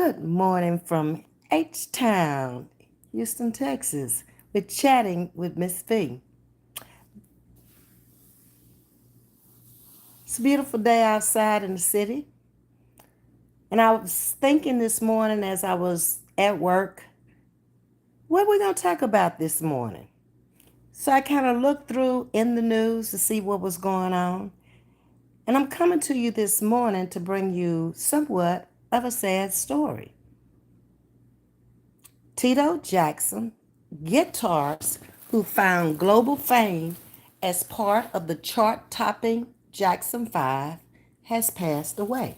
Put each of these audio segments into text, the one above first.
Good morning from H-Town, Houston, Texas. We're chatting with Ms.V. It's a beautiful day outside in the city. And I was thinking this morning as I was at work, what are we going to talk about this morning? So I kind of looked through in the news to see what was going on. And I'm coming to you this morning to bring you somewhat of a sad story. Tito Jackson, guitarist who found global fame as part of the chart-topping Jackson 5, has passed away.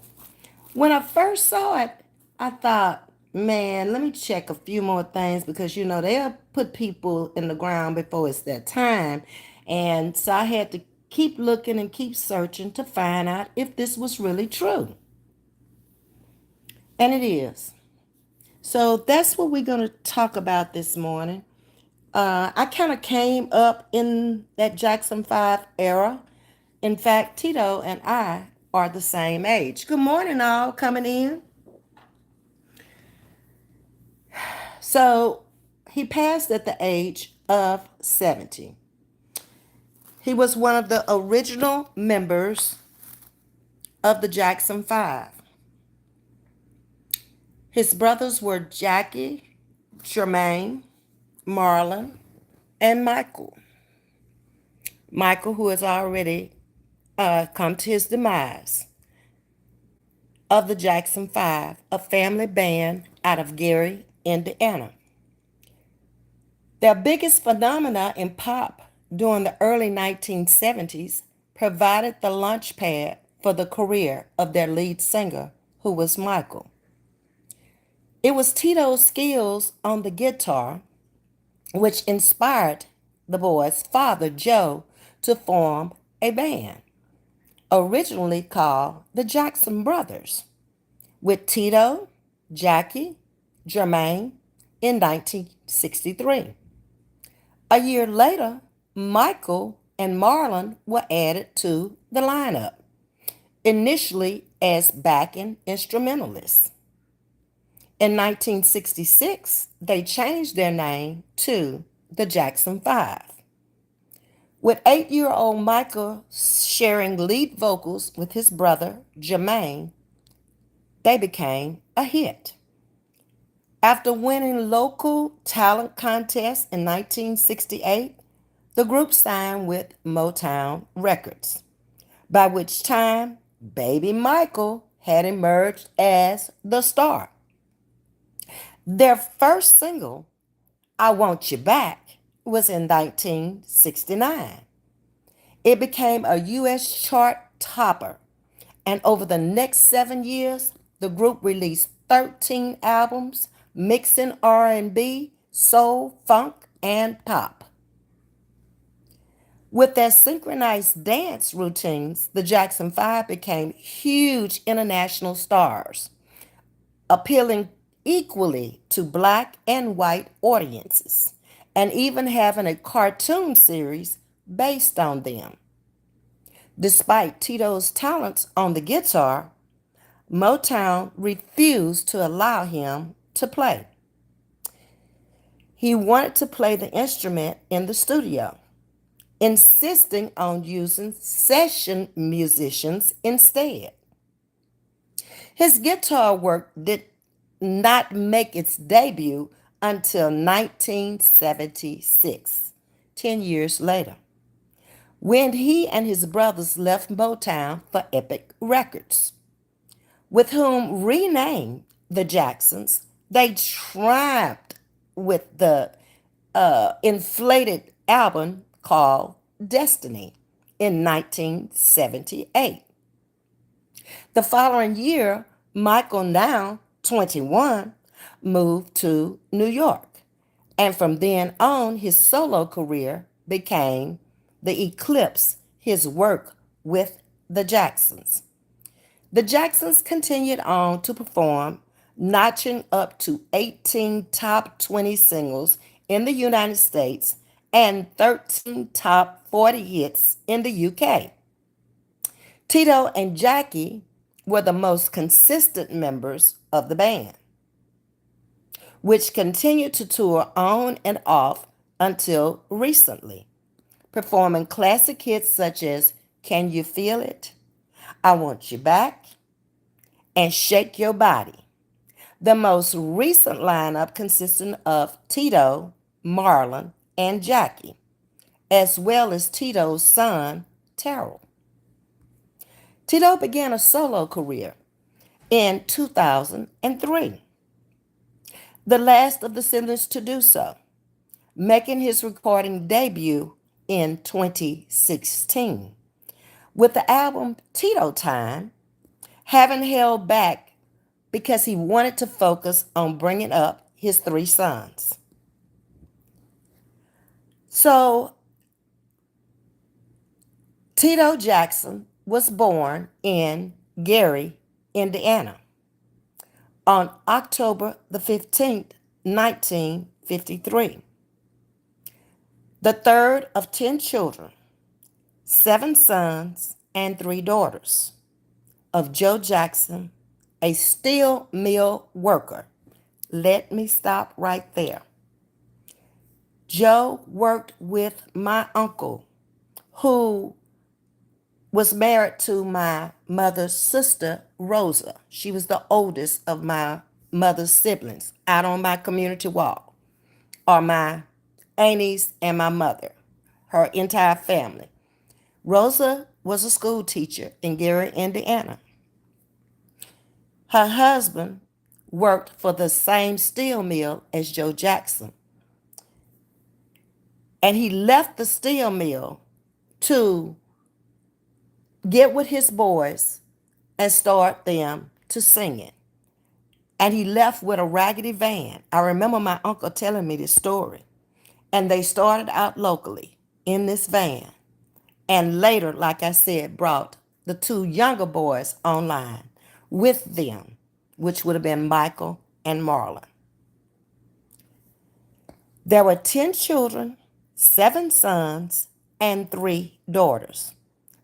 When I first saw it, I thought, man, let me check a few more things because, they'll put people in the ground before it's their time. And so I had to keep looking and keep searching to find out if this was really true. And it is. So that's what we're going to talk about this morning. I kind of came up in that Jackson 5 era. In fact, Tito and I are the same age. Good morning, all coming in. So he passed at the age of 70. He was one of the original members of the Jackson 5. His brothers were Jackie, Jermaine, Marlon, and Michael. Michael, who has already come to his demise, of the Jackson 5, a family band out of Gary, Indiana. Their biggest phenomena in pop during the early 1970s provided the launchpad for the career of their lead singer, who was Michael. It was Tito's skills on the guitar which inspired the boys' father, Joe, to form a band, originally called the Jackson Brothers, with Tito, Jackie, Jermaine in 1963. A year later, Michael and Marlon were added to the lineup, initially as backing instrumentalists. In 1966, they changed their name to the Jackson 5. With 8-year-old Michael sharing lead vocals with his brother, Jermaine, they became a hit. After winning local talent contests in 1968, the group signed with Motown Records, by which time Baby Michael had emerged as the star. Their first single, I Want You Back, was in 1969. It became a U.S. chart topper, and over the next 7 years, the group released 13 albums mixing R&B, soul, funk, and pop. With their synchronized dance routines, the Jackson 5 became huge international stars, appealing equally to black and white audiences, and even having a cartoon series based on them. Despite Tito's talents on the guitar, Motown refused to allow him to play. He wanted to play the instrument in the studio, insisting on using session musicians instead. His guitar work did not make its debut until 1976, 10 years later, when he and his brothers left Motown for Epic Records, with whom, renamed the Jacksons, they triumphed with the inflated album called Destiny in 1978. The following year, Michael, now 21, moved to New York, and from then on, his solo career began the eclipse his work with the Jacksons. The Jacksons continued on to perform, notching up to 18 top 20 singles in the United States and 13 top 40 hits in the UK. Tito and Jackie were the most consistent members of the band. which continued to tour on and off until recently, performing classic hits such as Can You Feel It? I Want You Back, and Shake Your Body. The most recent lineup consisting of Tito, Marlon, and Jackie, as well as Tito's son, Terrell. Tito began a solo career in 2003, the last of the siblings to do so, making his recording debut in 2016 with the album Tito Time, having held back because he wanted to focus on bringing up his three sons. So, Tito Jackson was born in Gary, Indiana, on October the 15th, 1953. The third of 10 children, 7 sons and 3 daughters, of Joe Jackson, a steel mill worker. Let me stop right there. Joe worked with my uncle, who was married to my mother's sister, Rosa. She was the oldest of my mother's siblings out on my community wall, are my aunties and my mother, her entire family. Rosa was a school teacher in Gary, Indiana. Her husband worked for the same steel mill as Joe Jackson. And he left the steel mill to get with his boys and start them to singing. And he left with a raggedy van. I remember my uncle telling me this story. And they started out locally in this van. And later, like I said, brought the 2 younger boys online with them, which would have been Michael and Marlon. There were 10 children, 7 sons, and 3 daughters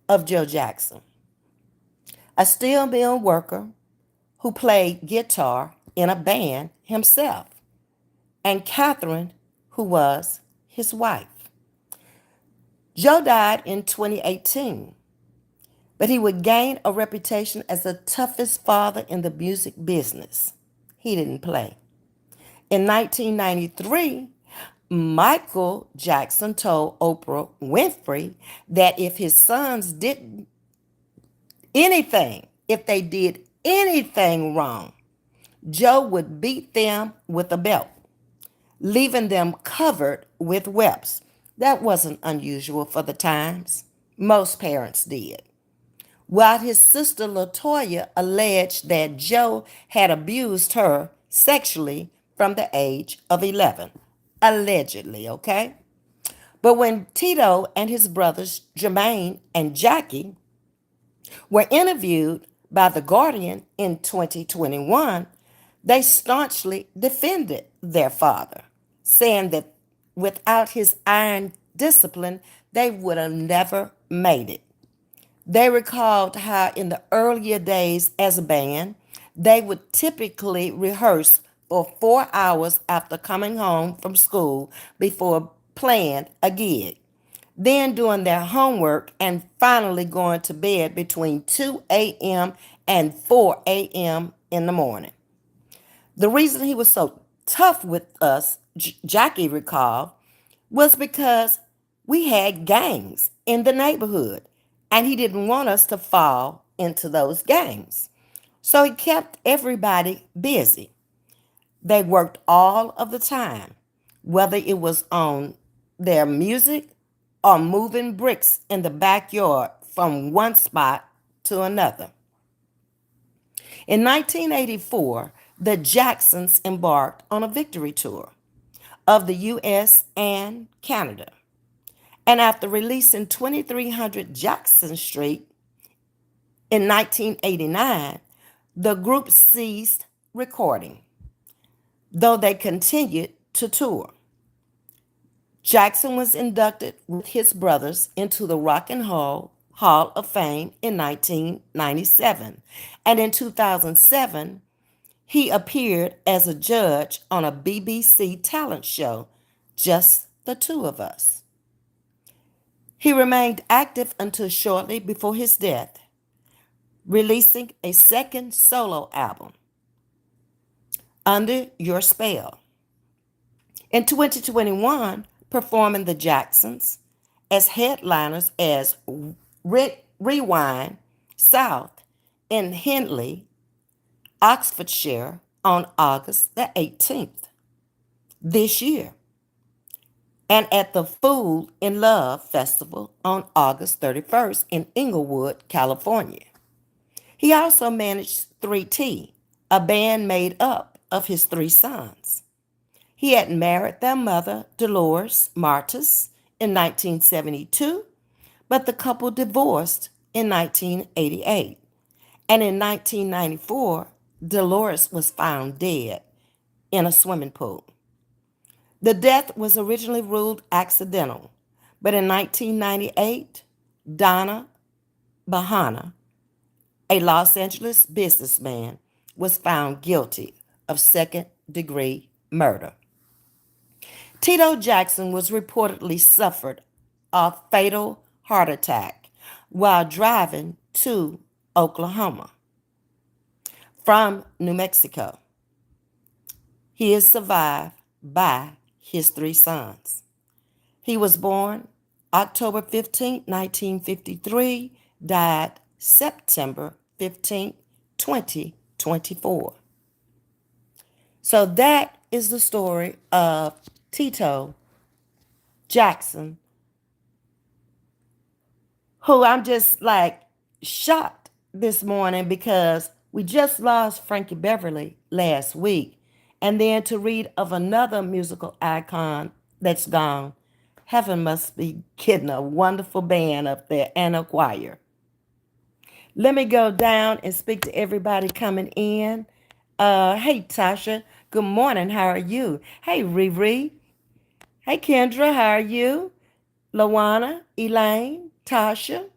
of Joe Jackson, a steel mill worker who played guitar in a band himself, and Catherine, who was his wife. Joe died in 2018, but he would gain a reputation as the toughest father in the music business. He didn't play. In 1993, Michael Jackson told Oprah Winfrey that if his sons did anything, if they did anything wrong, Joe would beat them with a belt, leaving them covered with whelps. That wasn't unusual for the times. Most parents did. While his sister LaToya alleged that Joe had abused her sexually from the age of 11. Allegedly, okay? But when Tito and his brothers Jermaine and Jackie were interviewed by The Guardian in 2021, they staunchly defended their father, saying that without his iron discipline, they would have never made it. They recalled how in the earlier days as a band, they would typically rehearse for 4 hours after coming home from school before playing a gig, then doing their homework and finally going to bed between 2 a.m. and 4 a.m. in the morning. The reason he was so tough with us, Jackie recalled, was because we had gangs in the neighborhood and he didn't want us to fall into those gangs. So he kept everybody busy. They worked all of the time, whether it was on their music or moving bricks in the backyard from one spot to another. In 1984, the Jacksons embarked on a victory tour of the U.S. and Canada. And after releasing 2300 Jackson Street in 1989, the group ceased recording, though they continued to tour. Jackson was inducted with his brothers into the Rock and Roll Hall of Fame in 1997. And in 2007, He appeared as a judge on a BBC talent show, Just the Two of Us. He remained active until shortly before his death, releasing a second solo album, Under Your Spell. In 2021, performing the Jacksons as headliners as Rewind South in Hindley, Oxfordshire on August the 18th this year, and at the Fool in Love Festival on August 31st in Inglewood, California. He also managed 3T, a band made up of his three sons. He had married their mother, Dolores Martis, in 1972, but the couple divorced in 1988. And in 1994, Dolores was found dead in a swimming pool. The death was originally ruled accidental, but in 1998, Donna Bahana, a Los Angeles businessman, was found guilty of second-degree murder. Tito Jackson was reportedly suffered a fatal heart attack while driving to Oklahoma from New Mexico. He is survived by his three sons. He was born October 15, 1953, died September 15, 2024. So that is the story of Tito Jackson, who I'm just like shocked this morning because we just lost Frankie Beverly last week. And then to read of another musical icon that's gone, heaven must be getting a wonderful band up there and a choir. Let me go down and speak to everybody coming in. Hey, Tasha. Good morning. How are you? Hey, Riri. Hey, Kendra. How are you? Lawana, Elaine, Tasha.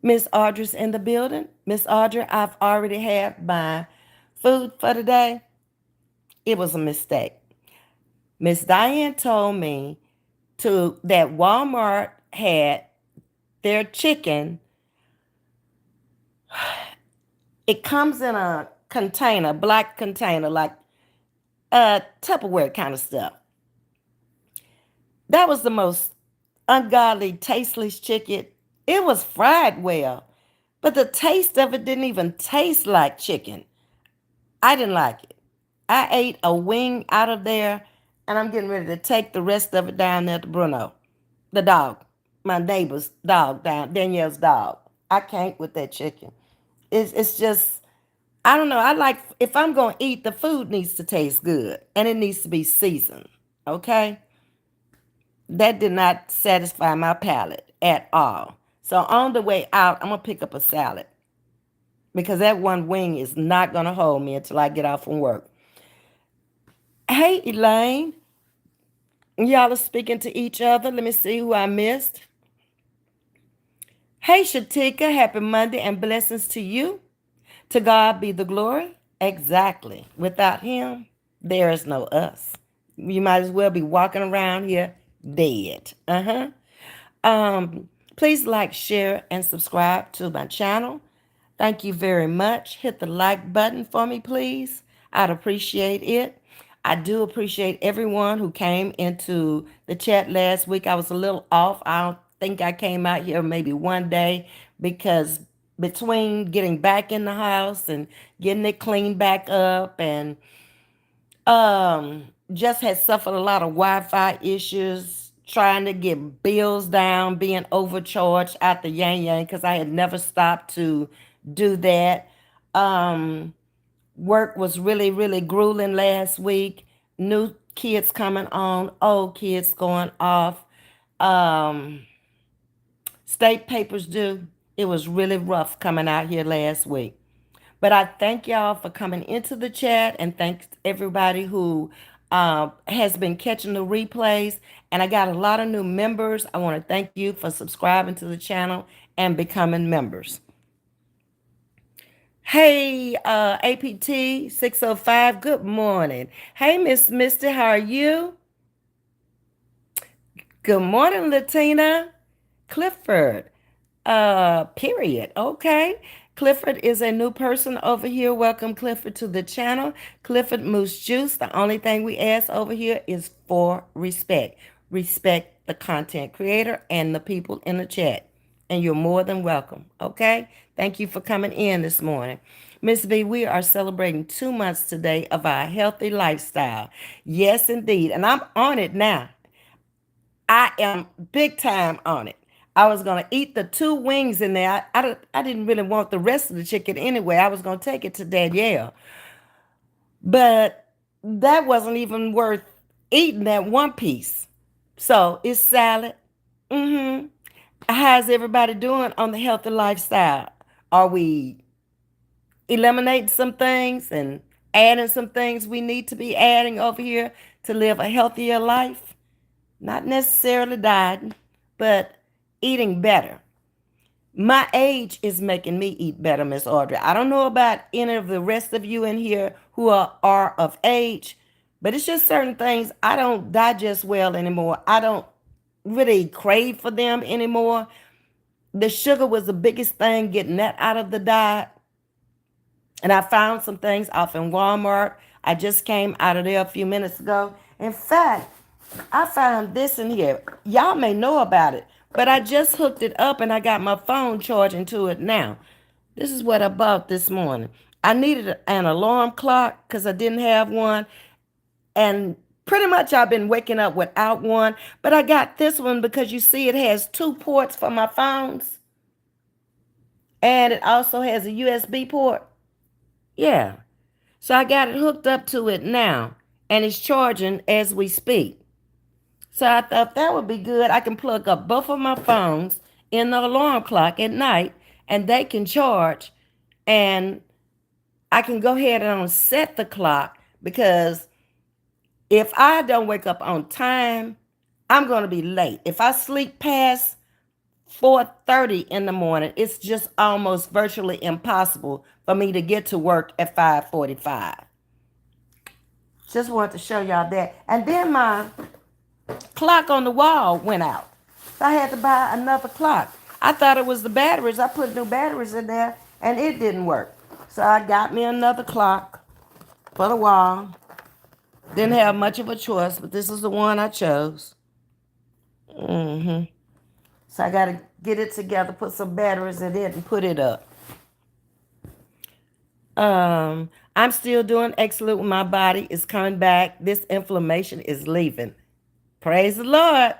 Miss Audra's in the building. Miss Audra, I've already had my food for today. It was a mistake. Miss Diane told me that Walmart had their chicken. It comes in a container, black container, like Tupperware kind of stuff. That was the most ungodly, tasteless chicken. It was fried well, but the taste of it didn't even taste like chicken. I didn't like it. I ate a wing out of there, and I'm getting ready to take the rest of it down there to Bruno, the dog, my neighbor's dog, Danielle's dog. I can't with that chicken. It's just, I don't know. I like, if I'm going to eat, the food needs to taste good, and it needs to be seasoned, okay? That did not satisfy my palate at all. So on the way out, I'm going to pick up a salad because that one wing is not going to hold me until I get off from work. Hey, Elaine. Y'all are speaking to each other. Let me see who I missed. Hey, Shatika. Happy Monday and blessings to you. To God be the glory. Exactly. Without him, there is no us. You might as well be walking around here dead. Please like, share, and subscribe to my channel. Thank you very much. Hit the like button for me, please. I'd appreciate it. I do appreciate everyone who came into the chat last week. I was a little off. I don't think I came out here maybe one day because between getting back in the house and getting it cleaned back up and just had suffered a lot of Wi-Fi issues, trying to get bills down, being overcharged at the yang yang because I had never stopped to do that. Work was really, really grueling last week. New kids coming on, old kids going off. State papers due. It was really rough coming out here last week. But I thank y'all for coming into the chat and thanks everybody who has been catching the replays. And I got a lot of new members. I want to thank you for subscribing to the channel and becoming members. Hey, APT 605, good morning. Hey, Miss Misty, how are you? Good morning, Latina. Clifford. Period. Okay. Clifford is a new person over here. Welcome, Clifford, to the channel. Clifford Moose Juice. The only thing we ask over here is for respect. Respect the content creator and the people in the chat. And you're more than welcome. Okay. Thank you for coming in this morning. Ms.V, we are celebrating 2 months today of our healthy lifestyle. Yes, indeed. And I'm on it now. I am big time on it. I was going to eat the two wings in there. I didn't really want the rest of the chicken anyway. I was going to take it to Danielle. But that wasn't even worth eating that one piece. So it's salad. Mm-hmm. How's everybody doing on the healthy lifestyle? Are we eliminating some things and adding some things we need to be adding over here to live a healthier life? Not necessarily dieting, but eating better. My age is making me eat better, Miss Audrey. I don't know about any of the rest of you in here who are of age, but it's just certain things I don't digest well anymore. I don't really crave for them anymore. The sugar was the biggest thing, getting that out of the diet. And I found some things off in Walmart. I just came out of there a few minutes ago. In fact, I found this in here. Y'all may know about it, but I just hooked it up and I got my phone charging to it now. This is what I bought this morning. I needed an alarm clock because I didn't have one. And pretty much I've been waking up without one. But I got this one because you see it has two ports for my phones. And it also has a USB port. Yeah. So I got it hooked up to it now. And it's charging as we speak. So I thought that would be good. I can plug up both of my phones in the alarm clock at night and they can charge. And I can go ahead and set the clock because if I don't wake up on time, I'm going to be late. If I sleep past 4:30 in the morning, it's just almost virtually impossible for me to get to work at 5:45. Just wanted to show y'all that. And then my clock on the wall went out. So I had to buy another clock. I thought it was the batteries. I put new batteries in there and it didn't work. So I got me another clock for the wall. Didn't have much of a choice, but this is the one I chose. Mm-hmm. So I got to get it together, put some batteries in it, and put it up. I'm still doing excellent with my body. It's coming back. This inflammation is leaving. Praise the Lord.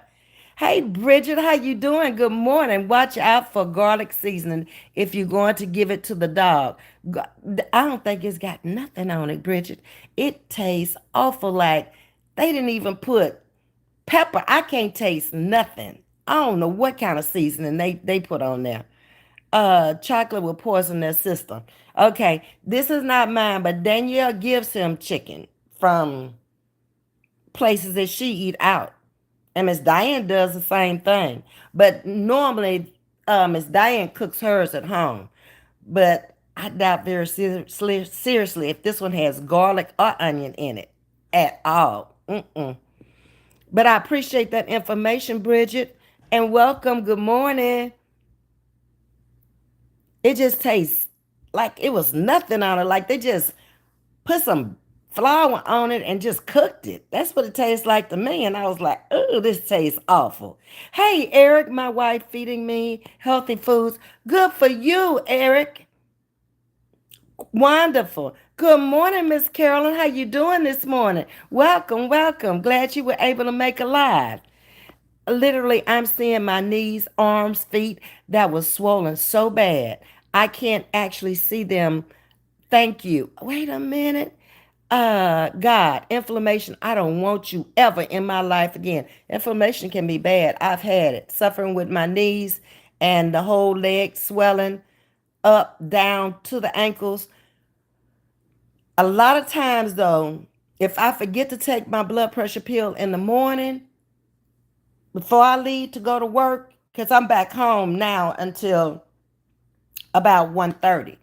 Hey Bridget, how you doing? Good morning. Watch out for garlic seasoning if you're going to give it to the dog. I don't think it's got nothing on it, Bridget. It tastes awful like they didn't even put pepper. I can't taste nothing. I don't know what kind of seasoning they put on there. Chocolate will poison their system. Okay, this is not mine, but Danielle gives him chicken from places that she eat out. And Miss Diane does the same thing. But normally, Miss Diane cooks hers at home. But I doubt very seriously if this one has garlic or onion in it at all. Mm-mm. But I appreciate that information, Bridget. And welcome. Good morning. It just tastes like it was nothing on it. Like they just put some flour on it and just cooked it. That's what it tastes like to me. And I was like, oh, this tastes awful. Hey, Eric, my wife feeding me healthy foods. Good for you, Eric. Wonderful. Good morning, Miss Carolyn. How you doing this morning? Welcome, welcome. Glad you were able to make a live. Literally, I'm seeing my knees, arms, feet that was swollen so bad. I can't actually see them. Thank you. Wait a minute. God, inflammation. I don't want you ever in my life again. Inflammation can be bad. I've had it. Suffering with my knees and the whole leg swelling up, down to the ankles. A lot of times, though, if I forget to take my blood pressure pill in the morning before I leave to go to work, because I'm back home now until about 1:30.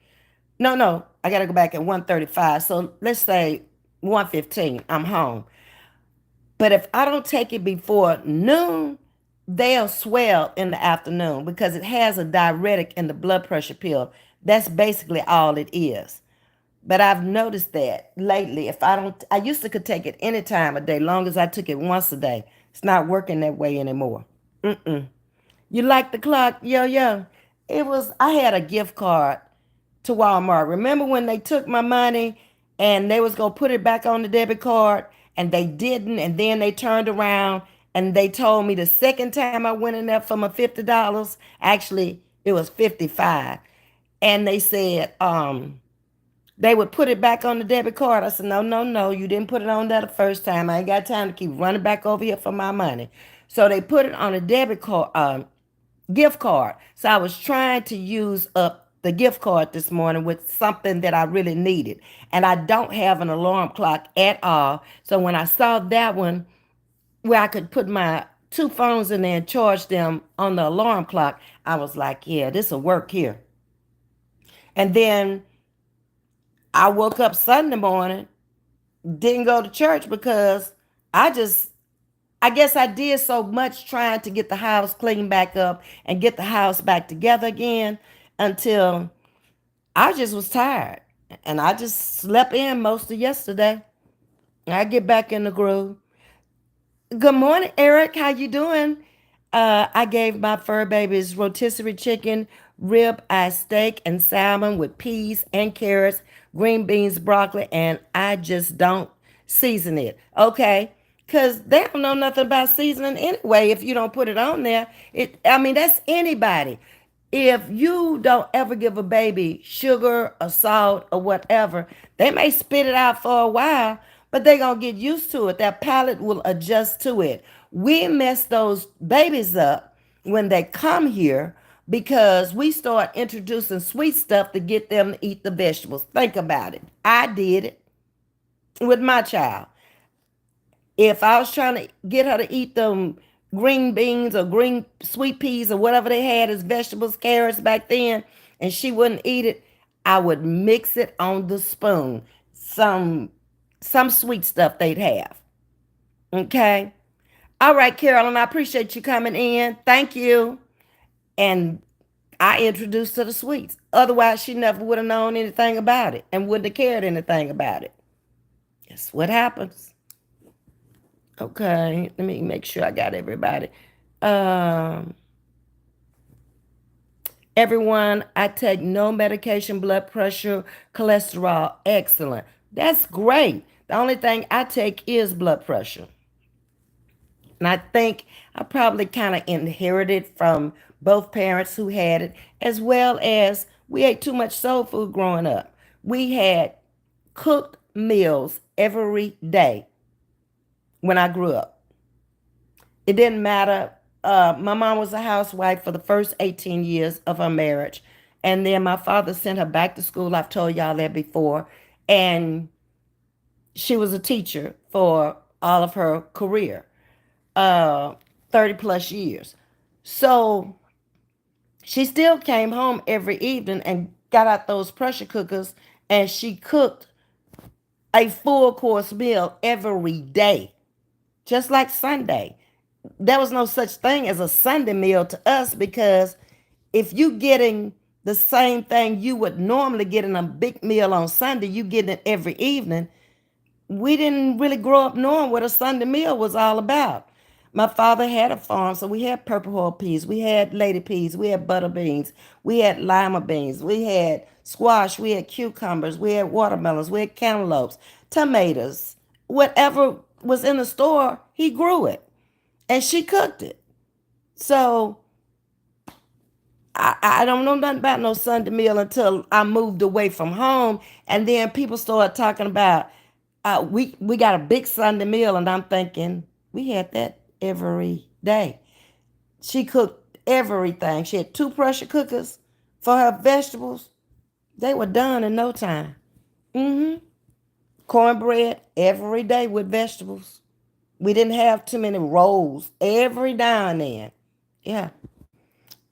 No, I gotta go back at 1:35. So let's say 1:15, I'm home. But if I don't take it before noon, they'll swell in the afternoon because it has a diuretic in the blood pressure pill. That's basically all it is. But I've noticed that lately, if I don't, I used to could take it any time of day, long as I took it once a day. It's not working that way anymore. Mm-mm. You like the clock? Yo, yo. I had a gift card to Walmart. Remember when they took my money and they was going to put it back on the debit card and they didn't, and then they turned around and they told me the second time I went in there for my $50, actually it was 55. And they said, they would put it back on the debit card. I said, no, no, no, you didn't put it on there the first time. I ain't got time to keep running back over here for my money. So they put it on a debit card, gift card. So I was trying to use up the gift card this morning with something that I really needed. And I don't have an alarm clock at all. So when I saw that one where I could put my two phones in there and charge them on the alarm clock, I was like, yeah, this will work here. And then I woke up Sunday morning, didn't go to church because I just, I guess I did so much trying to get the house cleaned back up and get the house back together again until I just was tired. And I just slept in most of yesterday. I get back in the groove. Good morning, Eric. How you doing? I gave my fur babies rotisserie chicken, rib eye steak, and salmon with peas and carrots, green beans, broccoli, and I just don't season it. Okay? Because they don't know nothing about seasoning anyway if you don't put it on there. I mean, that's anybody. If you don't ever give a baby sugar or salt or whatever, they may spit it out for a while, but they're going to get used to it. Their palate will adjust to it. We mess those babies up when they come here because we start introducing sweet stuff to get them to eat the vegetables. Think about it. I did it with my child. If I was trying to get her to eat them green beans or green sweet peas or whatever they had as vegetables, carrots back then, and she wouldn't eat it, I would mix it on the spoon. Some sweet stuff they'd have. Okay. All right, Carolyn, I appreciate you coming in. Thank you. And I introduced her to sweets. Otherwise, she never would have known anything about it and wouldn't have cared anything about it. That's what happens. Okay, let me make sure I got everybody. Um, Everyone, I take no medication, blood pressure, cholesterol. Excellent. That's great. The only thing I take is blood pressure. And I think I probably kind of inherited from both parents who had it, as well as we ate too much soul food growing up. We had cooked meals every day when I grew up. It didn't matter. My mom was a housewife for the first 18 years of her marriage. And then my father sent her back to school. I've told y'all that before. And she was a teacher for all of her career, uh, 30 plus years. So she still came home every evening and got out those pressure cookers and she cooked a full course meal every day, just like Sunday. There was no such thing as a Sunday meal to us because if you getting the same thing you would normally get in a big meal on Sunday, you getting it every evening. We didn't really grow up knowing what a Sunday meal was all about. My father had a farm, so we had purple hull peas, we had lady peas, we had butter beans, we had lima beans, we had squash, we had cucumbers, we had watermelons, we had cantaloupes, tomatoes. Whatever was in the store, he grew it and she cooked it. So I don't know nothing about no Sunday meal until I moved away from home, and then people started talking about we got a big Sunday meal, and I'm thinking we had that every day. She cooked everything. She had two pressure cookers for her vegetables. They were done in no time. Mm-hmm. Cornbread every day with vegetables. We didn't have too many rolls every now and then. Yeah.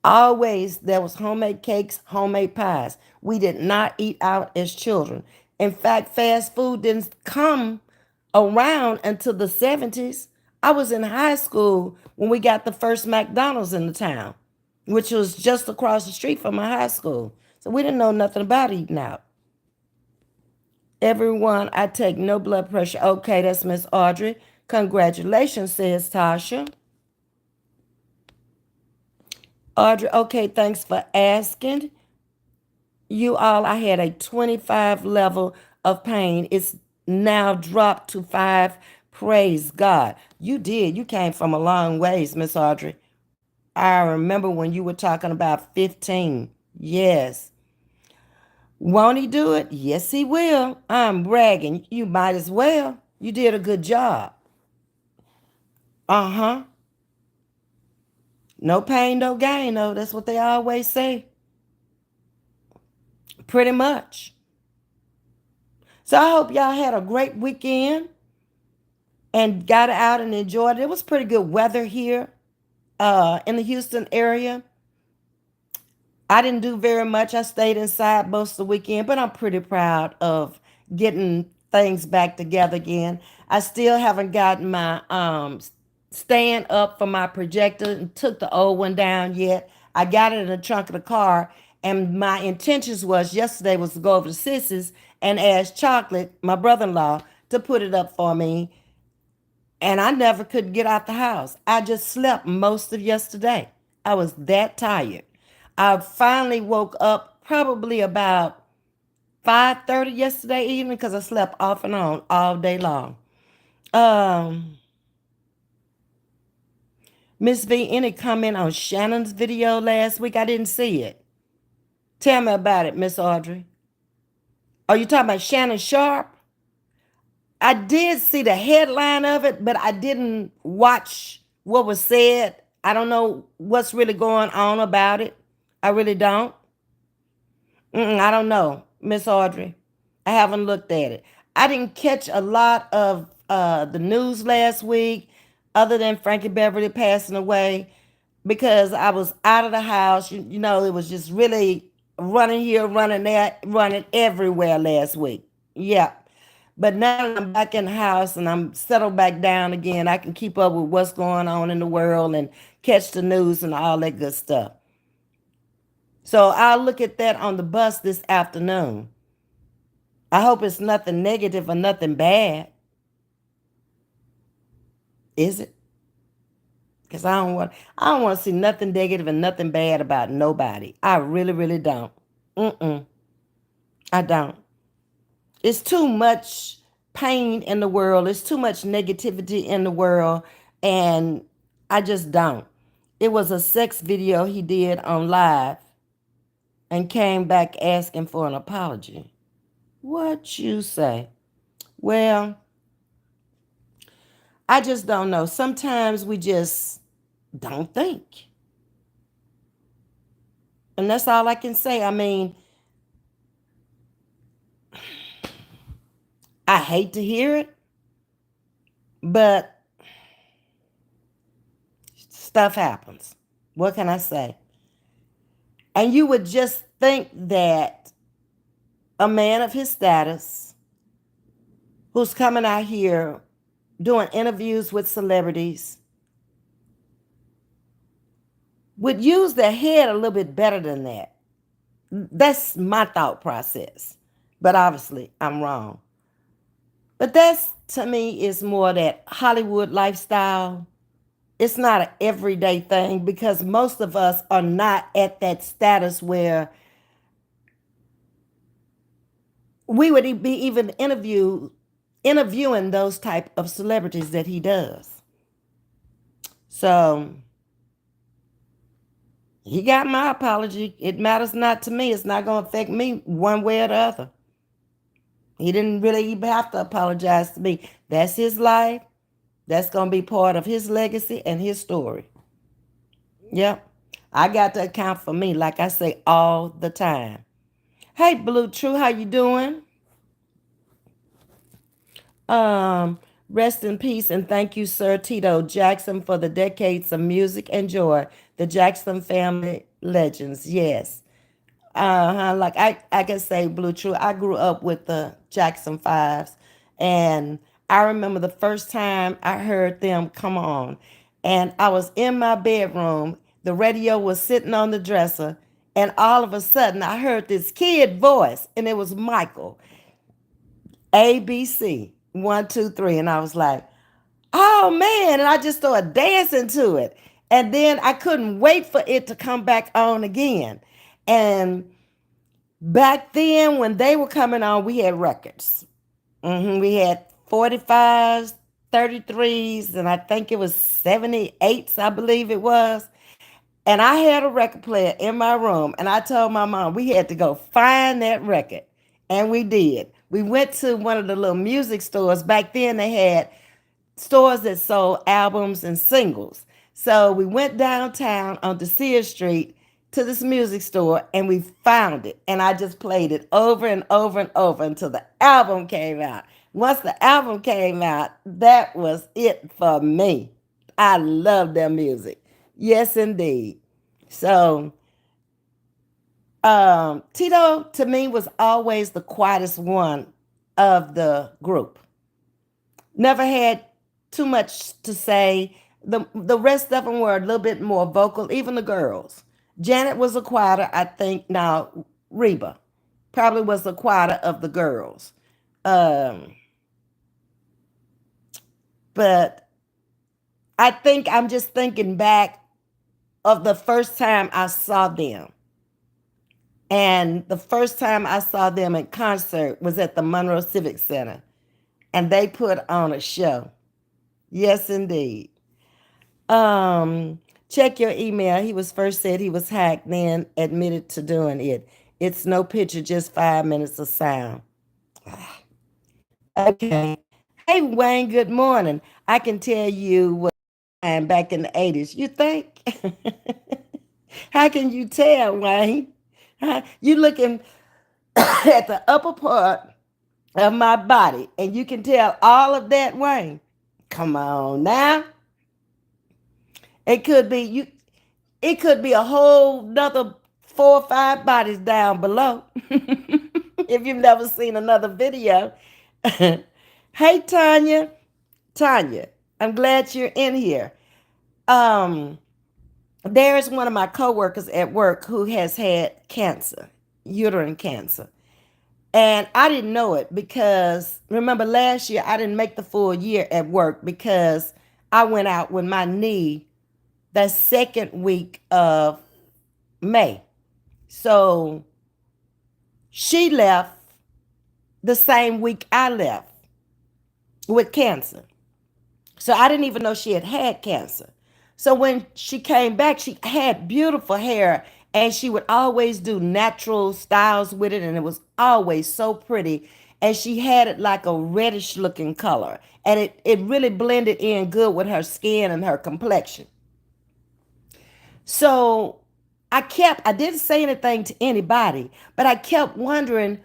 Always there was homemade cakes, homemade pies. We did not eat out as children. In fact, fast food didn't come around until the 70s. I was in high school when we got the first McDonald's in the town, which was just across the street from my high school. So we didn't know nothing about eating out. Everyone, I take no blood pressure. Okay, that's Miss Audrey. Congratulations, says Tasha. Audrey, okay, thanks for asking. You all, I had a 25 level of pain. It's now dropped to 5. Praise God. You did. You came from a long ways, Miss Audrey. I remember when you were talking about 15. Yes. Won't he do it? Yes, he will. I'm bragging. You might as well. You did a good job. Uh huh. No pain, no gain, though. That's what they always say. Pretty much. So I hope y'all had a great weekend and got out and enjoyed it. It was pretty good weather here in the Houston area. I didn't do very much. I stayed inside most of the weekend, but I'm pretty proud of getting things back together again. I still haven't gotten my stand up for my projector and took the old one down yet. I got it in the trunk of the car, and my intentions was yesterday was to go over to Sissy's and ask Chocolate, my brother-in-law, to put it up for me, and I never could get out the house. I just slept most of yesterday. I was that tired. I finally woke up probably about 5:30 yesterday evening because I slept off and on all day long. Um, Ms.V, any comment on Shannon's video last week? I didn't see it. Tell me about it, Miss Audrey. Are you talking about Shannon Sharp? I did see the headline of it, but I didn't watch what was said. I don't know what's really going on about it. I really don't. I don't know, Miss Audrey. I haven't looked at it. I didn't catch a lot of the news last week, other than Frankie Beverly passing away, because I was out of the house. You know, it was just really running here, running there, running everywhere last week. Yeah. But now that I'm back in the house and I'm settled back down again, I can keep up with what's going on in the world and catch the news and all that good stuff. So I'll look at that on the bus this afternoon. I hope it's nothing negative or nothing bad. Is it? Because I don't want to see nothing negative and nothing bad about nobody. I really, really don't. I don't. It's too much pain in the world. It's too much negativity in the world. And I just don't. It was a sex video he did on live and came back asking for an apology. What you say? Well, I just don't know. Sometimes we just don't think. And that's all I can say. I mean, I hate to hear it, but stuff happens. What can I say? And you would just think that a man of his status who's coming out here doing interviews with celebrities would use their head a little bit better than that. That's my thought process. But obviously, I'm wrong. But that's, to me, is more that Hollywood lifestyle. It's not an everyday thing because most of us are not at that status where we would be even interviewing those type of celebrities that he does. So he got my apology. It matters not to me. It's not going to affect me one way or the other. He didn't really even have to apologize to me. That's his life. That's going to be part of his legacy and his story. Yep. I got to account for me, like I say all the time. Hey, Blue True, how you doing? Rest in peace and thank you, Sir Tito Jackson, for the decades of music and joy the Jackson family legends, yes. Like I can say Blue True. I grew up with the Jackson Fives, and I remember the first time I heard them come on, and I was in my bedroom. The radio was sitting on the dresser, and all of a sudden I heard this kid voice, and it was Michael. ABC 1, 2, 3, and I was like, oh man, and I just started dancing to it, and then I couldn't wait for it to come back on again, and back then, when they were coming on, we had records. We had 45s, 33s, and I think it was 78s, I believe it was. And I had a record player in my room, and I told my mom we had to go find that record. And we did. We went to one of the little music stores. Back then, they had stores that sold albums and singles. So we went downtown on Sears Street to this music store and we found it. And I just played it over and over and over until the album came out. Once the album came out, that was it for me. I love their music. Yes, indeed. So, Tito to me was always the quietest one of the group. Never had too much to say. The rest of them were a little bit more vocal, even the girls. Janet was a quieter, I think. Now, Reba probably was the quieter of the girls. Um, but I think I'm just thinking back of the first time I saw them. And the first time I saw them in concert was at the Monroe Civic Center. And they put on a show. Yes, indeed. Check your email. He was first said he was hacked, then admitted to doing it. It's no picture, just 5 minutes of sound. Okay. Hey Wayne, good morning. I can tell you what time back in the 80s. You think? How can you tell, Wayne? You looking at the upper part of my body and you can tell all of that, Wayne. Come on now. It could be you. It could be a whole nother 4 or 5 bodies down below. If you've never seen another video. Hey Tanya. Tanya, I'm glad you're in here. Um, there's one of my coworkers at work who has had cancer, uterine cancer. And I didn't know it because remember last year I didn't make the full year at work because I went out with my knee the second week of May. So she left the same week I left with cancer. So I didn't even know she had had cancer. So when she came back, she had beautiful hair and she would always do natural styles with it and it was always so pretty. And she had it like a reddish looking color. And it really blended in good with her skin and her complexion. So I didn't say anything to anybody, but I kept wondering,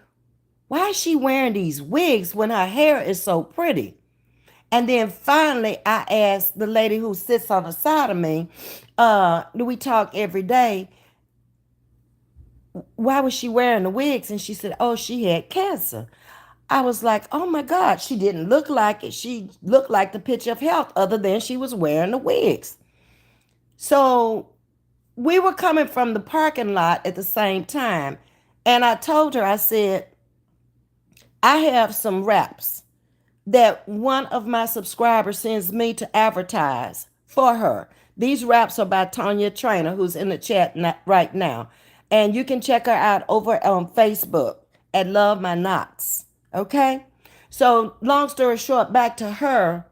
why is she wearing these wigs when her hair is so pretty? And then finally, I asked the lady who sits on the side of me, do we talk every day? Why was she wearing the wigs? And she said, oh, she had cancer. I was like, oh my God, she didn't look like it. She looked like the picture of health, other than she was wearing the wigs. So we were coming from the parking lot at the same time. And I told her, I said, I have some wraps that one of my subscribers sends me to advertise for her. These raps are by Tanya Trainer, who's in the chat right now. And you can check her out over on Facebook at Love My Knots. Okay? So, long story short, back to her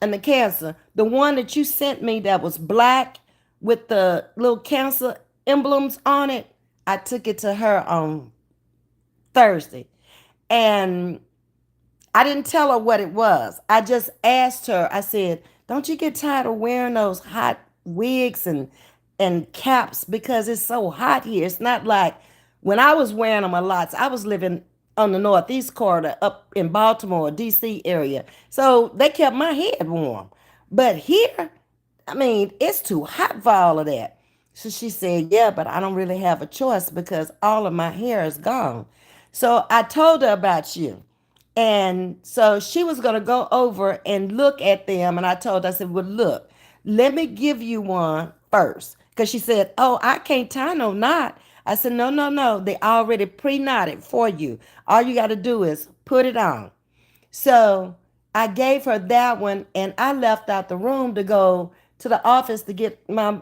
and the cancer. The one that you sent me that was black with the little cancer emblems on it, I took it to her on Thursday. And I didn't tell her what it was. I just asked her, I said, don't you get tired of wearing those hot wigs and caps because it's so hot here? It's not like when I was wearing them a lot. I was living on the northeast corridor up in Baltimore, DC area. So they kept my head warm. But here, I mean, it's too hot for all of that. So she said, yeah, but I don't really have a choice because all of my hair is gone. So I told her about you. And so she was going to go over and look at them. And I told her, I said, well, look, let me give you one first. Because she said, oh, I can't tie no knot. I said, no, no, no. They already pre-knotted for you. All you got to do is put it on. So I gave her that one and I left out the room to go to the office to get my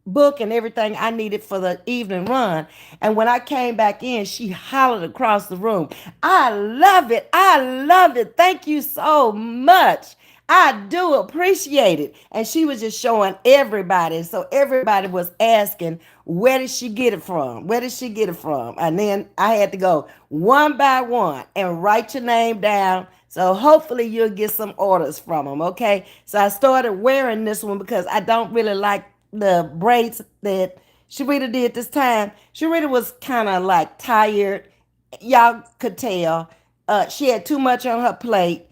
book and everything I needed for the evening run. And when I came back in, she hollered across the room, I love it. I love it. Thank you so much. I do appreciate it. And she was just showing everybody. So everybody was asking, where did she get it from? Where did she get it from? And then I had to go one by one and write your name down. So hopefully you'll get some orders from them. Okay. So I started wearing this one because I don't really like the braids that Sharita did this time. Sharita was kind of like tired. Y'all could tell. She had too much on her plate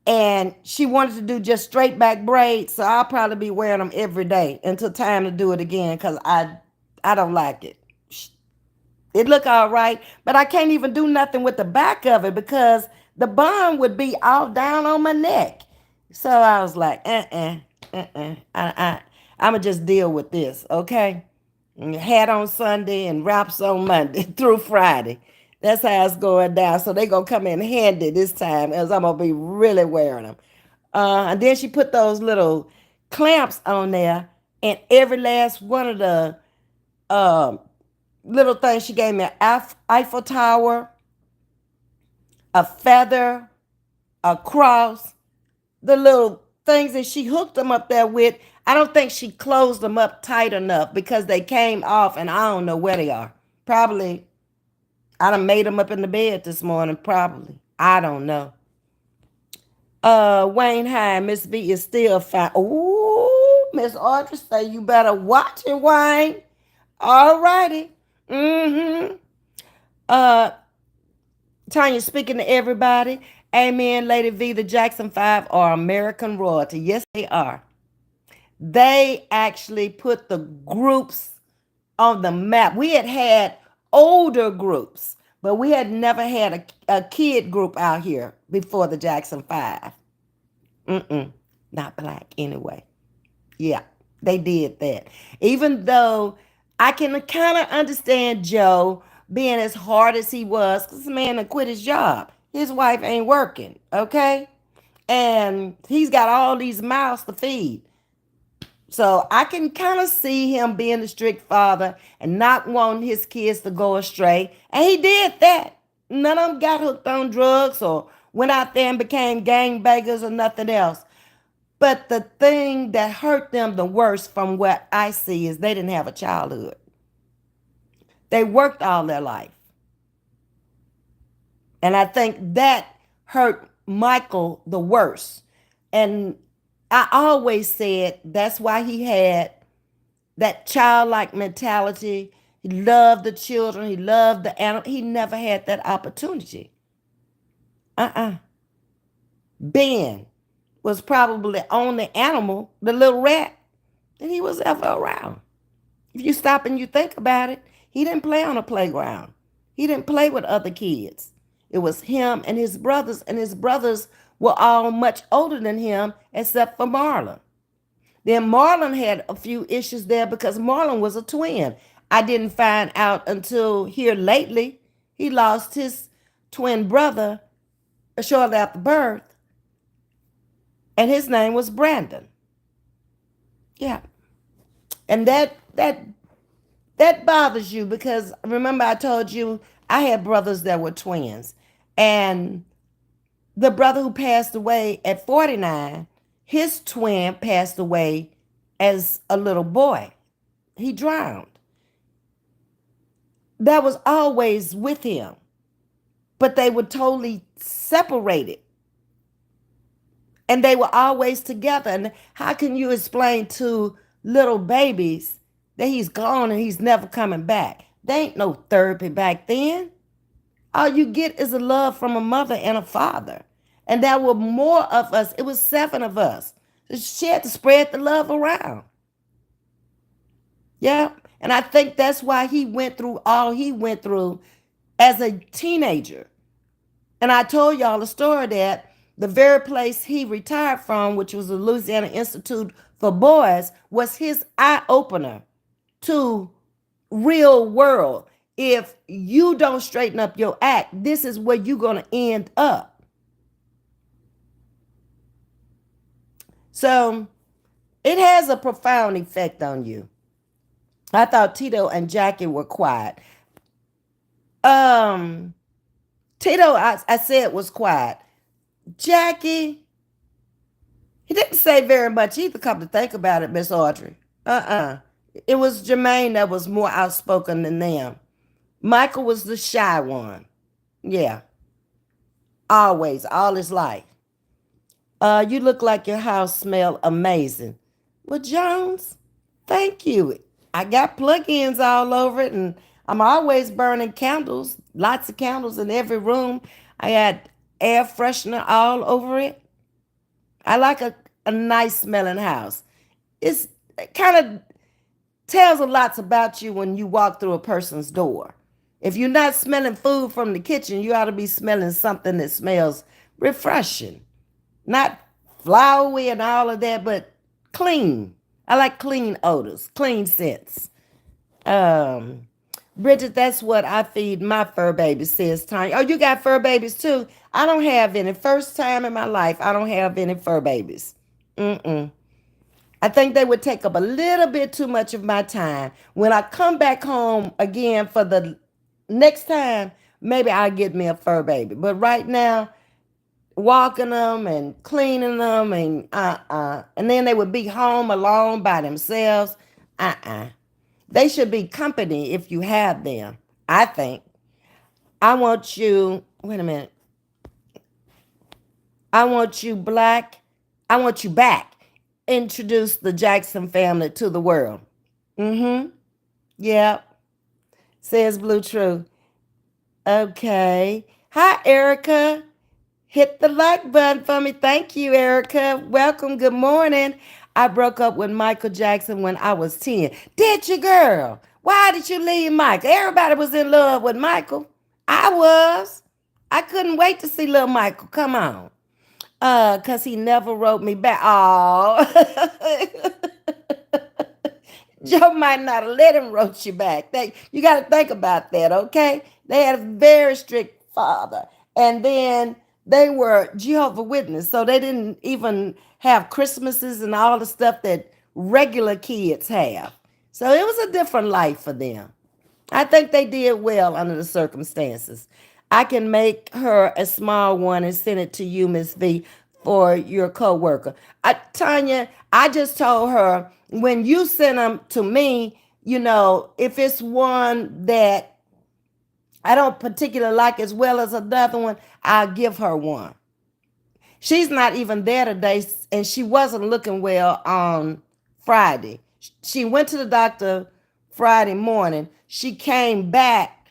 and she wanted to do just straight back braids, so I'll probably be wearing them every day until time to do it again because I don't like it. It look all right, but I can't even do nothing with the back of it because the bun would be all down on my neck. So I was like, I'ma just deal with this, okay? Hat on Sunday and wraps on Monday through Friday. That's how it's going down. So they gonna come in handy this time, as I'm gonna be really wearing them. And then she put those little clamps on there, and every last one of the um, little things she gave me: an Eiffel Tower, a feather, a cross, the little things that she hooked them up there with. I don't think she closed them up tight enough because they came off, and I don't know where they are. Probably I done made them up in the bed this morning. Probably. I don't know. Wayne High, Ms.V is still fine. Ooh, Miss Audrey say you better watch it, Wayne. All righty. Mm-hmm. Uh, Tanya speaking to everybody. Amen, Lady V. The Jackson 5 are American royalty. Yes, they are. They actually put the groups on the map. We had older groups, but we had never had a kid group out here before the Jackson 5. Not black anyway. Yeah, they did that. Even though I can kind of understand Joe being as hard as he was, because this man had quit his job. His wife ain't working, okay? And he's got all these mouths to feed. So I can kind of see him being a strict father and not wanting his kids to go astray. And he did that. None of them got hooked on drugs or went out there and became gangbangers or nothing else. But the thing that hurt them the worst from what I see is they didn't have a childhood. They worked all their life. And I think that hurt Michael the worst. And I always said that's why he had that childlike mentality. He loved the children. He loved the animal. He never had that opportunity. Ben was probably the only animal, the little rat, that he was ever around. If you stop and you think about it, he didn't play on a playground. He didn't play with other kids. It was him and his brothers were all much older than him, except for Marlon. Then Marlon had a few issues there because Marlon was a twin. I didn't find out until here lately. He lost his twin brother shortly after birth, and his name was Brandon. Yeah. And that bothers you because remember I told you I had brothers that were twins. And the brother who passed away at 49, his twin passed away as a little boy. He drowned. That was always with him, but they were totally separated. And they were always together. And how can you explain to little babies that he's gone and he's never coming back? There ain't no therapy back then. All you get is a love from a mother and a father. And there were more of us. It was 7 of us. She had to spread the love around. Yeah. And I think that's why he went through all he went through as a teenager. And I told y'all the story that the very place he retired from, which was the Louisiana Institute for Boys, was his eye opener to real world. If you don't straighten up your act, this is where you're going to end up. So it has a profound effect on you. I thought Tito and Jackie were quiet. Um, Tito, I said was quiet. Jackie, he didn't say very much either, come to think about it, Miss Audrey. Uh-uh. It was Jermaine that was more outspoken than them. Michael was the shy one. Yeah, always, all his life. You look like your house smell amazing. Well, Jones, thank you. I got plug-ins all over it, and I'm always burning candles, lots of candles in every room. I had air freshener all over it. I like a nice smelling house. It kind of tells a lot about you when you walk through a person's door. If you're not smelling food from the kitchen, you ought to be smelling something that smells refreshing. Not flowery and all of that, but clean. I like clean odors, clean scents. Um, Bridget, that's what I feed my fur babies, says Tanya. Oh, you got fur babies too? I don't have any. First time in my life, I don't have any fur babies. Mm-mm. I think they would take up a little bit too much of my time. When I come back home again for the next time, maybe I'll get me a fur baby. But right now, walking them and cleaning them and and then they would be home alone by themselves. They should be company if you have them. I think. I want you. Wait a minute. I want you black. I want you back. Introduce the Jackson family to the world. Mm-hmm. Yep. Says Blue True. Okay. Hi, Erica. Hit the like button for me. Thank you, Erica. Welcome. Good morning. I broke up with Michael Jackson when I was 10. Did you, girl? Why did you leave Michael? Everybody was in love with Michael. I was. I couldn't wait to see little Michael. Come on. Cause he never wrote me back. Oh. Joe might not have let him wrote you back. You got to think about that, okay? They had a very strict father. And then they were Jehovah Witness, so they didn't even have Christmases and all the stuff that regular kids have. So it was a different life for them. I think they did well under the circumstances. I can make her a small one and send it to you, Ms.V, for your coworker. Tanya, I just told her when you send them to me, if it's one that I don't particularly like as well as another one, I'll give her one. She's not even there today, and she wasn't looking well on Friday. She went to the doctor Friday morning. She came back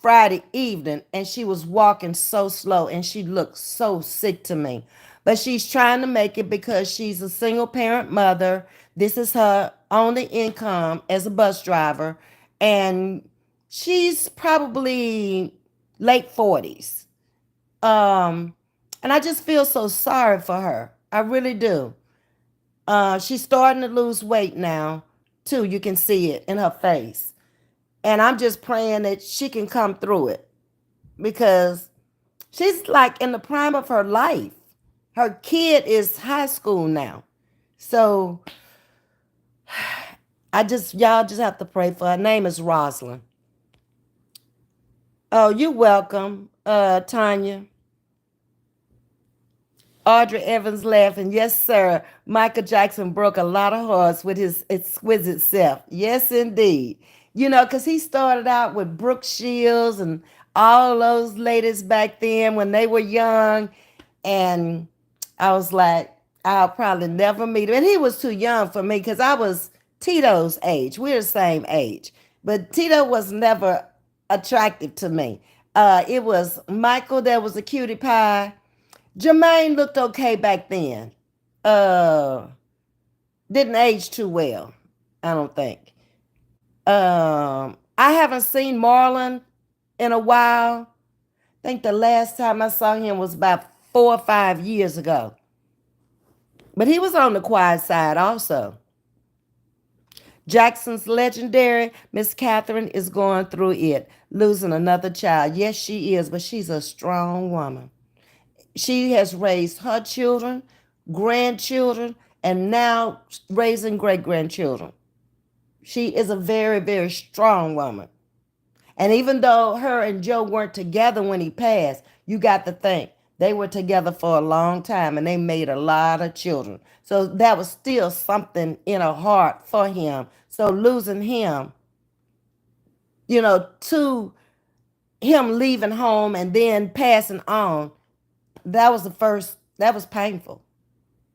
Friday evening, and she was walking so slow, and she looked so sick to me. But she's trying to make it because she's a single parent mother. This is her only income as a bus driver, and she's probably late 40s. Um, and I just feel so sorry for her. I really do. She's starting to lose weight now, too. You can see it in her face. And I'm just praying that she can come through it because she's like in the prime of her life. Her kid is high school now. So y'all just have to pray for her. Her name is Rosalind. Oh, you're welcome, Tanya. Audrey Evans laughing. Yes, sir. Michael Jackson broke a lot of hearts with his exquisite self. Yes, indeed. Because he started out with Brooke Shields and all those ladies back then when they were young. And I was like, I'll probably never meet him. And he was too young for me because I was Tito's age. We're the same age. But Tito was never attractive to me. It was Michael that was a cutie pie. Jermaine looked okay back then. Uh, didn't age too well, I don't think. I haven't seen Marlon in a while. I think the last time I saw him was about 4 or 5 years ago. But he was on the quiet side also. Jackson's legendary Miss Catherine is going through it, losing another child. Yes, she is, but she's a strong woman. She has raised her children, grandchildren, and now raising great grandchildren. She is a very, very strong woman. And even though her and Joe weren't together when he passed, you got to think they were together for a long time and they made a lot of children. So that was still something in her heart for him. So losing him, to him leaving home and then passing on, that was painful,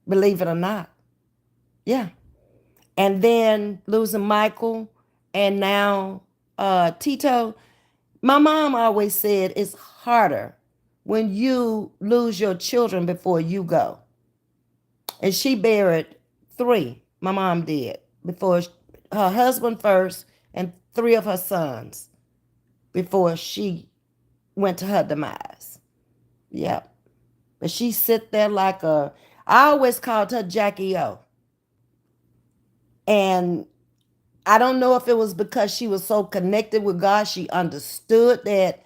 believe it or not. Yeah. And then losing Michael and now Tito. My mom always said it's harder when you lose your children before you go. And she buried three, my mom did, before her husband first and three of her sons before she went to her demise. Yeah. But she sit there like I always called her Jackie O. And I don't know if it was because she was so connected with God, she understood that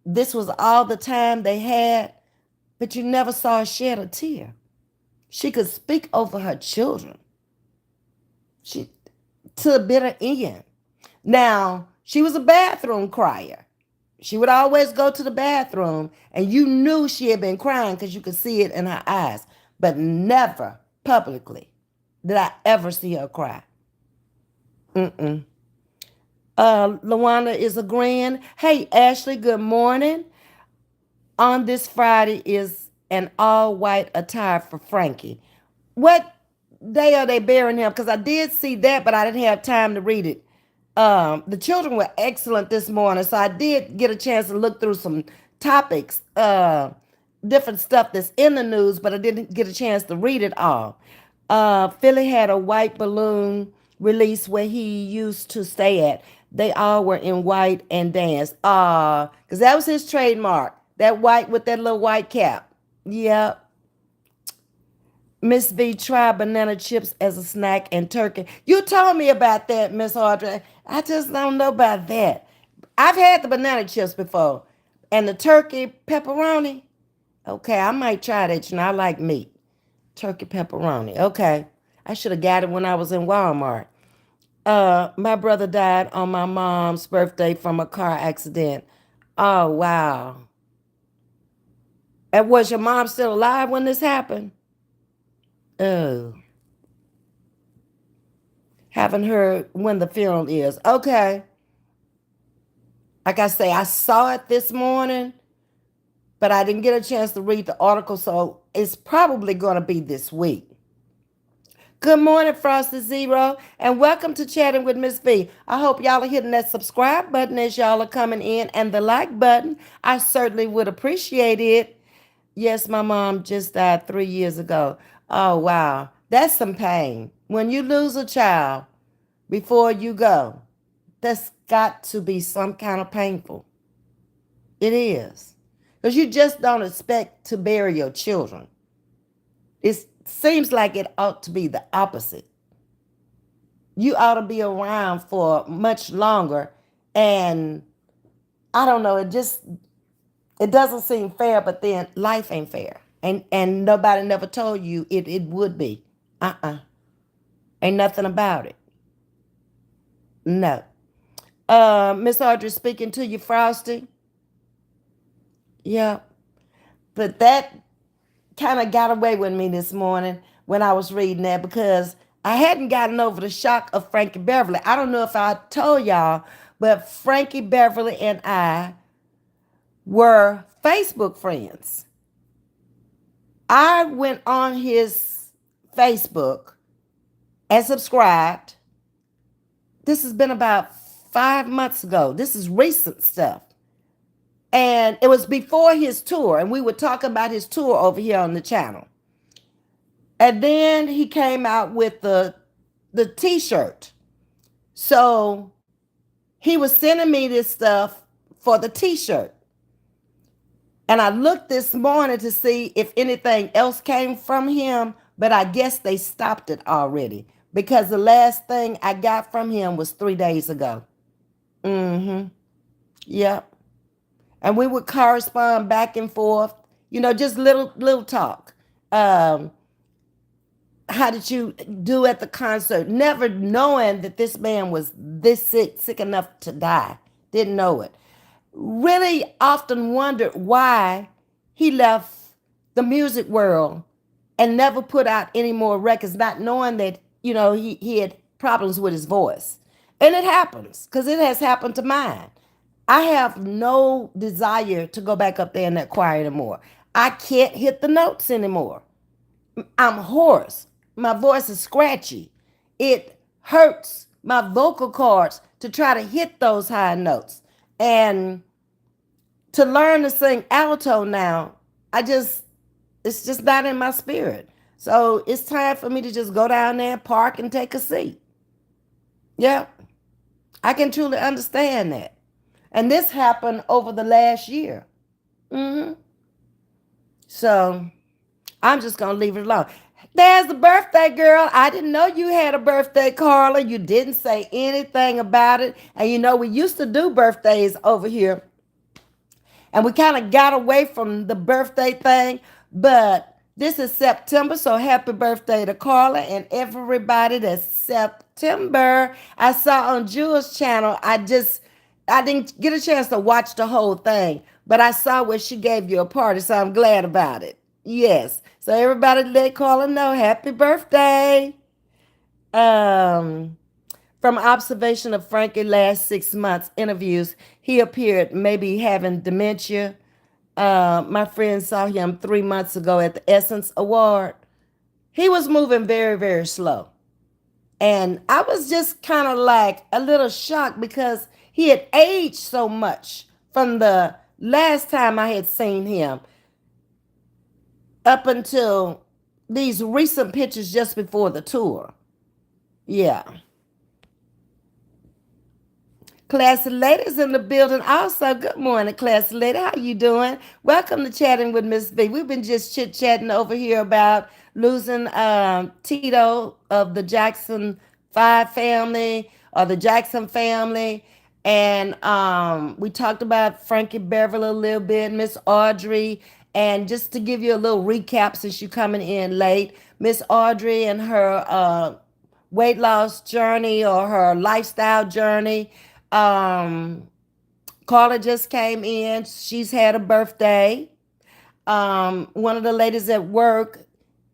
this was all the time they had, but you never saw her shed a tear. She could speak over her children. She to the bitter end. Now, she was a bathroom crier. She would always go to the bathroom, and you knew she had been crying because you could see it in her eyes, but never publicly did I ever see her cry. Mm-mm. Luana is agreeing. Hey, Ashley, good morning. On this Friday is an all white attire for Frankie. What day are they burying him? Because I did see that, but I didn't have time to read it. The children were excellent this morning, so I did get a chance to look through some topics, different stuff that's in the news, but I didn't get a chance to read it all. Philly had a white balloon release where he used to stay at. They all were in white and danced. Because that was his trademark. That white with that little white cap. Yep. Ms.V tried banana chips as a snack and turkey. You told me about that, Miss Audrey. I just don't know about that. I've had the banana chips before. And the turkey pepperoni. Okay, I might try that. I like meat. Turkey pepperoni. Okay. I should have got it when I was in Walmart. My brother died on my mom's birthday from a car accident. Oh, wow. And was your mom still alive when this happened? Oh, haven't heard when the funeral is. Okay. Like I say, I saw it this morning, but I didn't get a chance to read the article, so it's probably going to be this week. Good morning, Frosty Zero, and welcome to Chatting with Ms. V. I hope y'all are hitting that subscribe button as y'all are coming in and the like button. I certainly would appreciate it. Yes, my mom just died 3 years ago. Oh, wow. That's some pain. When you lose a child before you go, that's got to be some kind of painful. It is. Because you just don't expect to bury your children. It seems like it ought to be the opposite. You ought to be around for much longer. And I don't know, it doesn't seem fair, but then life ain't fair. And nobody never told you it would be. Ain't nothing about it. No. Miss Audrey speaking to you, Frosty. Yeah. But that kind of got away with me this morning when I was reading that because I hadn't gotten over the shock of Frankie Beverly. I don't know if I told y'all, but Frankie Beverly and I were Facebook friends. I went on his Facebook and subscribed. This has been about 5 months ago. This is recent stuff. And it was before his tour, and we were talking about his tour over here on the channel. And then he came out with the t-shirt. So he was sending me this stuff for the t-shirt. And I looked this morning to see if anything else came from him, but I guess they stopped it already because the last thing I got from him was 3 days ago. Mm-hmm. Yep. And we would correspond back and forth, just little talk. Um, how did you do at the concert? Never knowing that this man was this sick enough to die. Didn't know it. Really often wondered why he left the music world and never put out any more records, not knowing that, he had problems with his voice. And it happens because it has happened to mine. I have no desire to go back up there in that choir anymore. I can't hit the notes anymore. I'm hoarse. My voice is scratchy. It hurts my vocal cords to try to hit those high notes. And to learn to sing alto now, it's just not in my spirit. So it's time for me to just go down there and park and take a seat. Yeah, I can truly understand that. And this happened over the last year. hmm So I'm just going to leave it alone. There's a birthday girl. I didn't know you had a birthday, Carla. You didn't say anything about it. And we used to do birthdays over here. And we kind of got away from the birthday thing. But this is September. So happy birthday to Carla and everybody that's September. I saw on Jewel's channel, I didn't get a chance to watch the whole thing, but I saw where she gave you a party, so I'm glad about it. Yes. So everybody let Carla know happy birthday. Um, from observation of Frankie last 6 months interviews, he appeared maybe having dementia. My friend saw him 3 months ago at the Essence Award. He was moving very, very slow. And I was just kind of like a little shocked because he had aged so much from the last time I had seen him up until these recent pictures just before the tour. Yeah. Classy ladies in the building. Also, good morning, classy lady. How you doing? Welcome to Chatting with Ms.V. We've been just chit-chatting over here about losing Tito of the Jackson 5 family or the Jackson family. And we talked about Frankie Beverly a little bit, Miss Audrey. And just to give you a little recap since you're coming in late, Miss Audrey and her weight loss journey or her lifestyle journey. Um, Carla just came in. She's had a birthday. One of the ladies at work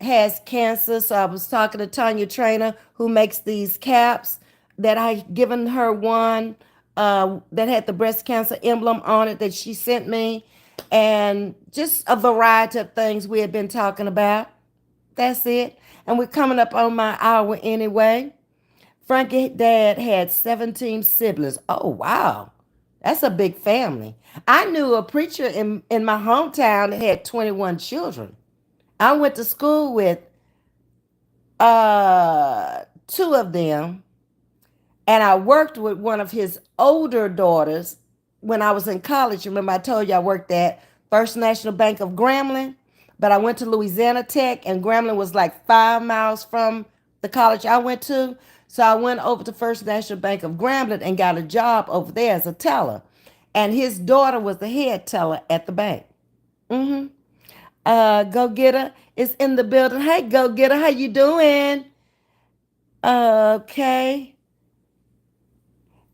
has cancer. So I was talking to Tanya Trainer, who makes these caps, that I given her one that had the breast cancer emblem on it that she sent me. And just a variety of things we had been talking about. That's it. And we're coming up on my hour anyway. Frankie's dad had 17 siblings. Oh, wow. That's a big family. I knew a preacher in my hometown that had 21 children. I went to school with two of them, and I worked with one of his older daughters when I was in college. Remember, I told you I worked at First National Bank of Grambling, but I went to Louisiana Tech, and Grambling was like 5 miles from the college I went to. So I went over to First National Bank of Grambling and got a job over there as a teller. And his daughter was the head teller at the bank. Mm-hmm. Go Getter is in the building. Hey, Go Getter, how you doing? Okay.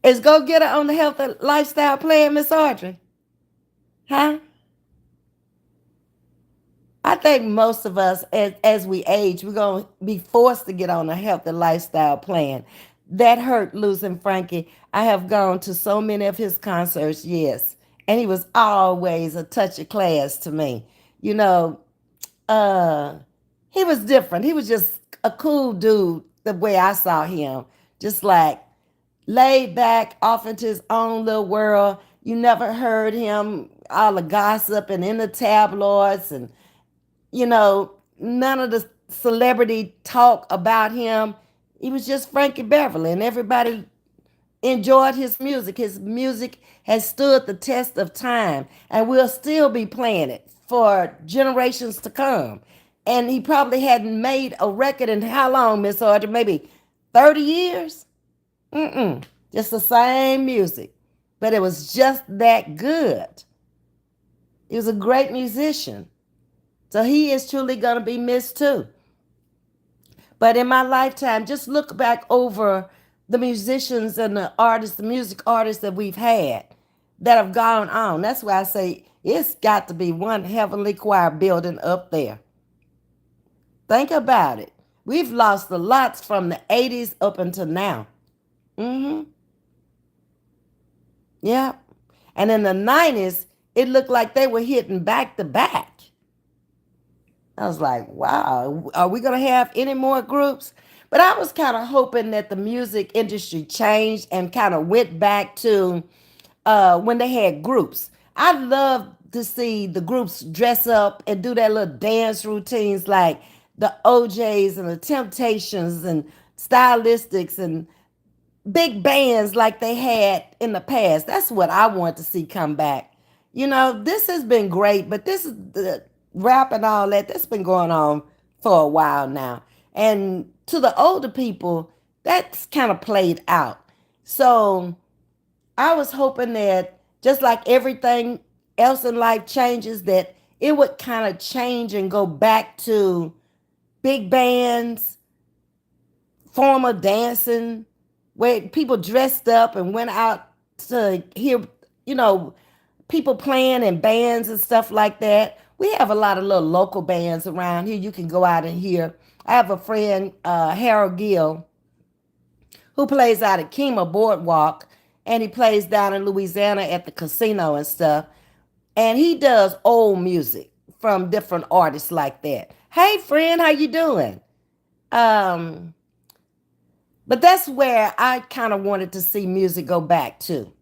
Is Go Getter on the health and lifestyle plan, Miss Audrey? Huh? I think most of us, as we age, we're going to be forced to get on a healthy lifestyle plan. That hurt losing Frankie. I have gone to so many of his concerts, yes. And he was always a touch of class to me. You know, uh, he was different. He was just a cool dude the way I saw him. Just like laid back off into his own little world. You never heard him all the gossip and in the tabloids and none of the celebrity talk about him. He was just Frankie Beverly, and everybody enjoyed his music. His music has stood the test of time, and we'll still be playing it for generations to come. And he probably hadn't made a record in how long, Miss Audrey? Maybe 30 years? Mm-mm. Just the same music. But it was just that good. He was a great musician. So he is truly going to be missed too. But in my lifetime, just look back over the musicians and the artists, the music artists that we've had that have gone on. That's why I say it's got to be one heavenly choir building up there. Think about it. We've lost a lot from the 80s up until now. Mm-hmm. Yeah. And in the 90s, it looked like they were hitting back to back. I was like, wow, are we going to have any more groups? But I was kind of hoping that the music industry changed and kind of went back to when they had groups. I'd love to see the groups dress up and do their little dance routines like the OJs and the Temptations and Stylistics and big bands like they had in the past. That's what I want to see come back. This has been great, but this is the rap and all that. That's been going on for a while now. And to the older people, that's kind of played out. So I was hoping that just like everything else in life changes, that it would kind of change and go back to big bands, formal dancing, where people dressed up and went out to hear, you know, people playing in bands and stuff like that. We have a lot of little local bands around here you can go out and hear. I have a friend, Harold Gill, who plays out at Kemah Boardwalk, and he plays down in Louisiana at the casino and stuff. And he does old music from different artists like that. Hey, friend, how you doing? Um, but that's where I kind of wanted to see music go back to.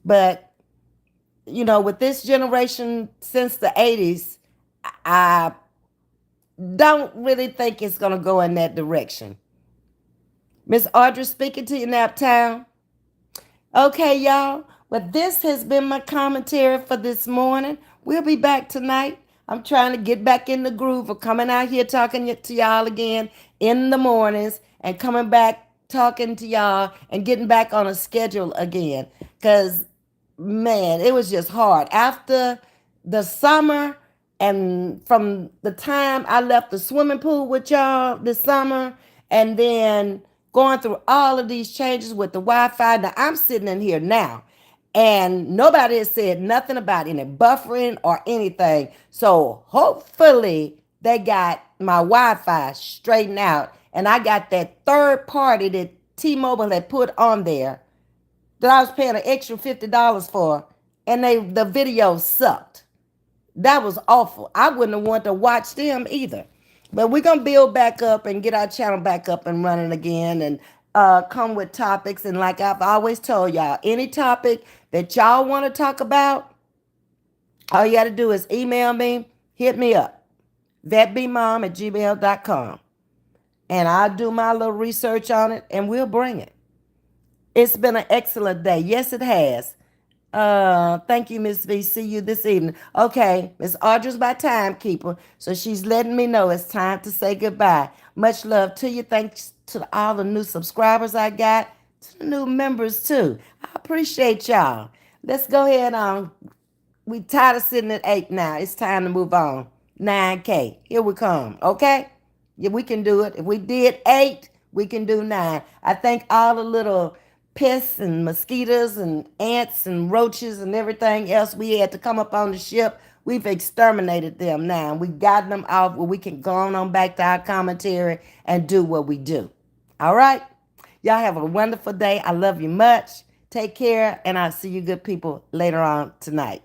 But with this generation since the 80s, I don't really think it's going to go in that direction. Miss Audrey speaking to you, Naptown. Okay, y'all. But this has been my commentary for this morning. We'll be back tonight. I'm trying to get back in the groove of coming out here talking to y'all again in the mornings and coming back talking to y'all and getting back on a schedule again. Because, man, it was just hard. After the summer and from the time I left the swimming pool with y'all this summer and then going through all of these changes with the Wi-Fi. Now I'm sitting in here now and nobody has said nothing about any buffering or anything. So hopefully they got my Wi-Fi straightened out and I got that third party that T-Mobile had put on there that I was paying an extra $50 for, and the video sucked. That was awful. I wouldn't have wanted to watch them either. But we're going to build back up and get our channel back up and running again and come with topics. And like I've always told y'all, any topic that y'all want to talk about, all you got to do is email me, hit me up, vetbmom@gmail.com. And I'll do my little research on it and we'll bring it. It's been an excellent day. Yes, it has. Thank you, Ms.V. See you this evening. Okay, Miss Audrey's my timekeeper, so she's letting me know it's time to say goodbye. Much love to you. Thanks to all the new subscribers I got, to the new members too. I appreciate y'all. Let's go ahead on. We tired of sitting at 8 now. It's time to move on. 9K. Here we come. Okay? Yeah, we can do it. If we did 8, we can do 9. I thank all the little pests and mosquitoes and ants and roaches and everything else we had to come up on the ship. We've exterminated them now. We got them off where we can go on back to our commentary and do what we do. All right? Y'all have a wonderful day. I love you much. Take care, and I'll see you good people later on tonight.